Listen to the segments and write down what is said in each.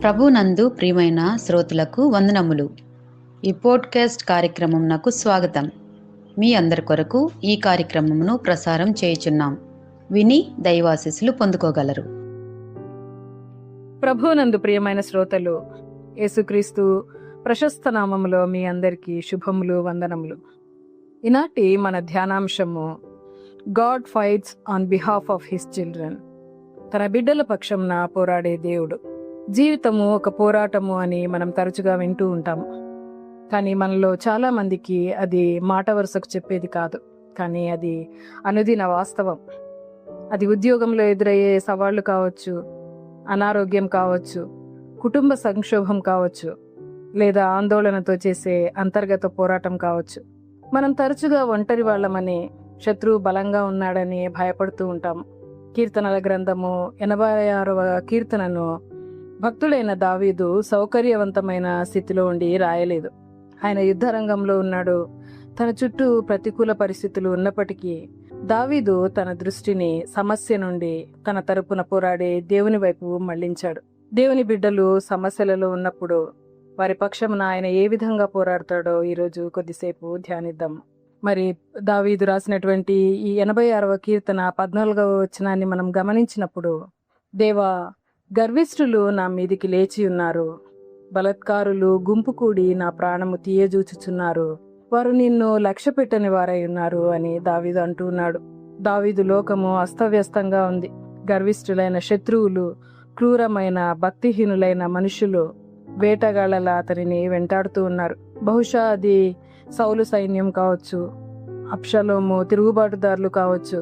ప్రభునందు ప్రియమైన శ్రోతలకు వందనములు. ఈ పోడ్కాస్ట్ కార్యక్రమం నాకు స్వాగతం. మీ అందరి కొరకు ఈ కార్యక్రమమును ప్రసారం చేయుచున్నాం. విని దైవాశీస్సులు పొందుకోగలరు. ప్రభునందు ప్రియమైన శ్రోతలు, యేసుక్రీస్తు ప్రశస్త నామములో మీ అందరికీ శుభములు, వందనములు. ఈనాటి మన ధ్యానాంశము God fights on behalf of his children. తన బిడ్డల పక్షంన పోరాడే దేవుడు. జీవితము ఒక పోరాటము అని మనం తరచుగా వింటూ ఉంటాం. కానీ మనలో చాలా మందికి అది మాట వరుసకు చెప్పేది కాదు, కానీ అది అనుదిన వాస్తవం. అది ఉద్యోగంలో ఎదురయ్యే సవాళ్లు కావచ్చు, అనారోగ్యం కావచ్చు, కుటుంబ సంక్షోభం కావచ్చు, లేదా ఆందోళనతో చేసే అంతర్గత పోరాటం కావచ్చు. మనం తరచుగా ఒంటరి వాళ్ళమని, శత్రువు బలంగా ఉన్నాడని భయపడుతూ ఉంటాం. కీర్తనల గ్రంథము 86వ కీర్తనను భక్తుడైన దావీదు సౌకర్యవంతమైన స్థితిలో ఉండి రాయలేదు. ఆయన యుద్ధరంగంలో ఉన్నాడు. తన చుట్టూ ప్రతికూల పరిస్థితులు ఉన్నప్పటికీ దావీదు తన దృష్టిని సమస్య నుండి తన తరపున పోరాడే దేవుని వైపు మళ్లించాడు. దేవుని బిడ్డలు సమస్యలలో ఉన్నప్పుడు వారి పక్షమున ఆయన ఏ విధంగా పోరాడతాడో ఈరోజు కొద్దిసేపు ధ్యానిద్దాం. మరి దావీదు రాసినటువంటి ఈ 86వ కీర్తన 14వ వచనాన్ని మనం గమనించినప్పుడు, దేవా, గర్విష్ఠులు నా మీదికి లేచి ఉన్నారు, బలత్కారులు గుంపు కూడి నా ప్రాణము తీయజూచుచున్నారు, వారు నిన్ను లక్ష్య పెట్టని వారై ఉన్నారు అని దావీదు అంటున్నాడు. దావీదు లోకము అస్తవ్యస్తంగా ఉంది. గర్విష్ఠులైన శత్రువులు, క్రూరమైన భక్తిహీనులైన మనుషులు వేటగాళ్లలా అతనిని వెంటాడుతూ ఉన్నారు. బహుశా అది సౌలు సైన్యం కావచ్చు, అబ్షలోము తిరుగుబాటుదారులు కావచ్చు,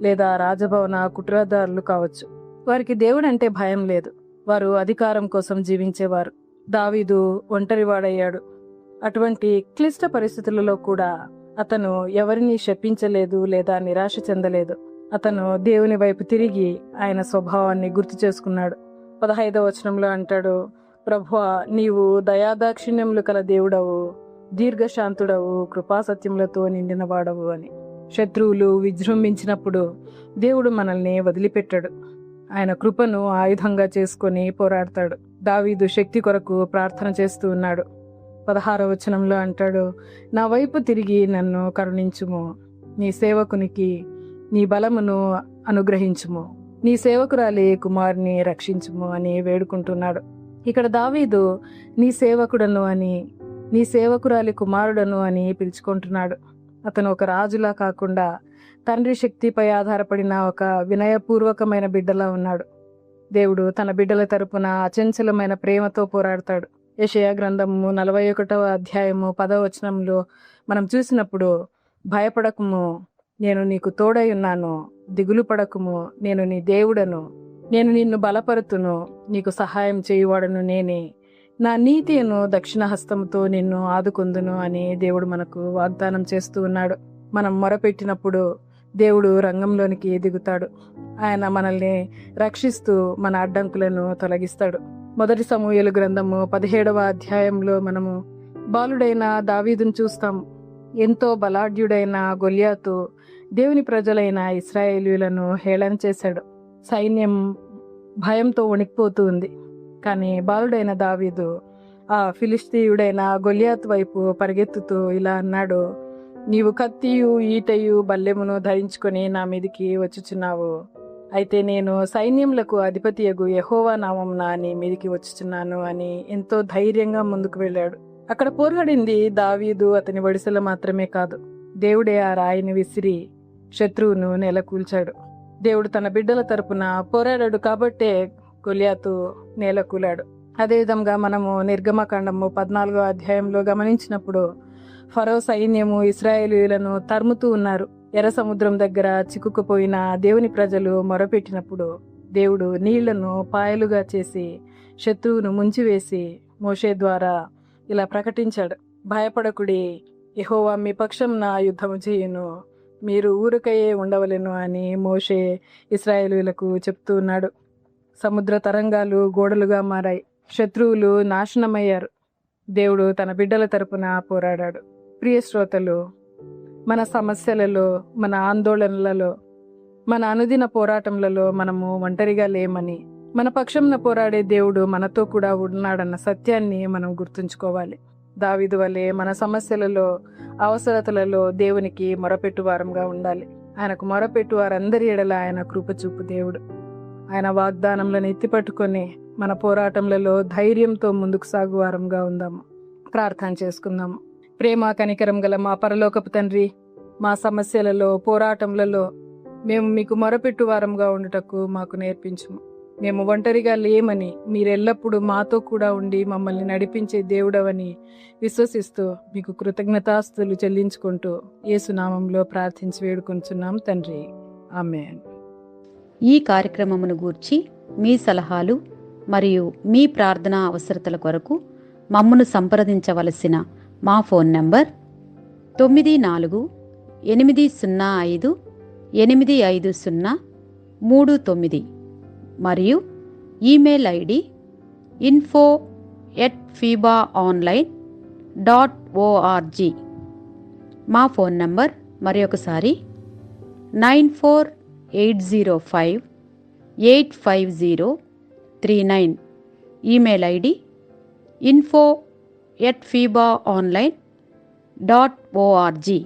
లేదా రాజభవన కుట్రదారులు కావచ్చు. వారికి దేవుడంటే భయం లేదు. వారు అధికారం కోసం జీవించేవారు. దావీదు ఒంటరివాడయ్యాడు. అటువంటి క్లిష్ట పరిస్థితులలో కూడా అతను ఎవరిని శపించలేదు లేదా నిరాశ చెందలేదు. అతను దేవుని వైపు తిరిగి ఆయన స్వభావాన్ని గుర్తు చేసుకున్నాడు. 15వ వచనంలో అంటాడు, ప్రభువా, నీవు దయాదాక్షిణ్యములు కల దేవుడవు, దీర్ఘశాంతుడవు, కృపాసత్యములతో నిండిన వాడవు అని. శత్రువులు విజృంభించినప్పుడు దేవుడు మనల్ని వదిలిపెట్టాడు. ఆయన కృపను ఆయుధంగా చేసుకొని పోరాడతాడు. దావీదు శక్తి కొరకు ప్రార్థన చేస్తూ ఉన్నాడు. 16వ వచనంలో అంటాడు, నా వైపు తిరిగి నన్ను కరుణించుము, నీ సేవకునికి నీ బలమును అనుగ్రహించుము, నీ సేవకురాలి కుమారుని రక్షించుము అని వేడుకుంటున్నాడు. ఇక్కడ దావీదు నీ సేవకుడను అని, నీ సేవకురాలి కుమారుడను అని పిలుచుకుంటున్నాడు. అతను ఒక రాజులా కాకుండా తండ్రి శక్తిపై ఆధారపడిన ఒక వినయపూర్వకమైన బిడ్డలా ఉన్నాడు. దేవుడు తన బిడ్డల తరపున అచంచలమైన ప్రేమతో పోరాడతాడు. యెషయా గ్రంథము 41వ అధ్యాయము 10వ వచనంలో మనం చూసినప్పుడు, భయపడకుము, నేను నీకు తోడై ఉన్నాను, దిగులు పడకుము, నేను నీ దేవుడను, నేను నిన్ను బలపరుతును, నీకు సహాయం చేయువాడను నేనే, నా నీతిను దక్షిణ హస్తముతో నిన్ను ఆదుకొందును అని దేవుడు మనకు వాగ్దానం చేస్తూ ఉన్నాడు. మనం మొరపెట్టినప్పుడు దేవుడు రంగంలోనికి దిగుతాడు. ఆయన మనల్ని రక్షిస్తూ మన అడ్డంకులను తొలగిస్తాడు. 1 సమూయేలు గ్రంథము 17వ అధ్యాయంలో మనము బాలుడైన దావీదును చూస్తాం. ఎంతో బలాఢ్యుడైన గొల్యాతు దేవుని ప్రజలైన ఇశ్రాయేలీయులను హేళన చేశాడు. సైన్యం భయంతో వణికిపోతూ ఉంది. కానీ బాలుడైన దావీదు ఆ ఫిలిస్తీయుడైన గొల్యాతు వైపు పరిగెత్తుతూ ఇలా అన్నాడు, నీవు కత్తియు ఈటయు బల్లెమును ధరించుకొని నా మీదికి వచ్చుచున్నావు, అయితే నేను సైన్యములకు అధిపతియగు యెహోవా నామమున నీ మీదికి వచ్చుచున్నాను అని ఎంతో ధైర్యంగా ముందుకు వెళ్ళాడు. అక్కడ పోరాడింది దావీదు, అతని వడిసెల మాత్రమే కాదు. దేవుడే ఆ రాయిని విసిరి శత్రువును నెలకూల్చాడు. దేవుడు తన బిడ్డల తరపున పోరాడాడు కాబట్టే గొల్యాతు నేలకూలాడు. అదేవిధంగా మనము నిర్గమకాండము 14వ అధ్యాయంలో గమనించినప్పుడు, ఫరో సైన్యము ఇశ్రాయేలీయులను తరుముతూ ఉన్నారు. ఎర్ర సముద్రం దగ్గర చిక్కుకుపోయిన దేవుని ప్రజలు మొరపెట్టినప్పుడు దేవుడు నీళ్లను పాయలుగా చేసి శత్రువును ముంచివేసి మోషే ద్వారా ఇలా ప్రకటించాడు, భయపడకుడి, యెహోవా మీ పక్షంన యుద్ధము చేయును, మీరు ఊరకయే ఉండవలెను అని మోషే ఇశ్రాయేలీయులకు చెప్తూ ఉన్నాడు. సముద్ర తరంగాలు గోడలుగా మారాయి. శత్రువులు నాశనమయ్యారు. దేవుడు తన బిడ్డల తరపున పోరాడాడు. ప్రియ శ్రోతలు, మన సమస్యలలో, మన ఆందోళనలలో, మన అనుదిన పోరాటంలలో మనము ఒంటరిగా లేమని, మన పక్షంన పోరాడే దేవుడు మనతో కూడా ఉన్నాడన్న సత్యాన్ని మనం గుర్తుంచుకోవాలి. దావీదు వలె మన సమస్యలలో, అవసరతలలో దేవునికి మొరపెట్టు వారంగా ఉండాలి. ఆయనకు మొరపెట్టు వారందరి ఎడల ఆయన కృపచూపు దేవుడు. ఆయన వాగ్దానంలను ఎత్తిపట్టుకొని మన పోరాటంలలో ధైర్యంతో ముందుకు సాగు వారంగా ఉందాము. ప్రార్థన చేసుకుందాము. ప్రేమ కనికరం గల మా పరలోకపు తండ్రి, మా సమస్యలలో, పోరాటంలలో మేము మీకు మొరపెట్టు వారంగా ఉండుటకు మాకు నేర్పించుము. మేము ఒంటరిగా లేమని, మీరెల్లప్పుడూ మాతో కూడా ఉండి మమ్మల్ని నడిపించే దేవుడవని విశ్వసిస్తూ మీకు కృతజ్ఞతాస్తుతులు చెల్లించుకుంటూ యేసునామంలో ప్రార్థించి వేడుకొంచున్నాం తండ్రి. ఆమేన్. ఈ కార్యక్రమమును గూర్చి మీ సలహాలు మరియు మీ ప్రార్థనా అవసరతల కొరకు మమ్మను సంప్రదించవలసిన మా ఫోన్ నంబర్ 9480585039 మరియు ఈమెయిల్ ఐడి info@fibaonline.org. మా ఫోన్ నంబర్ మరొకసారి 9480585039. Email ID info@fibaonline.org.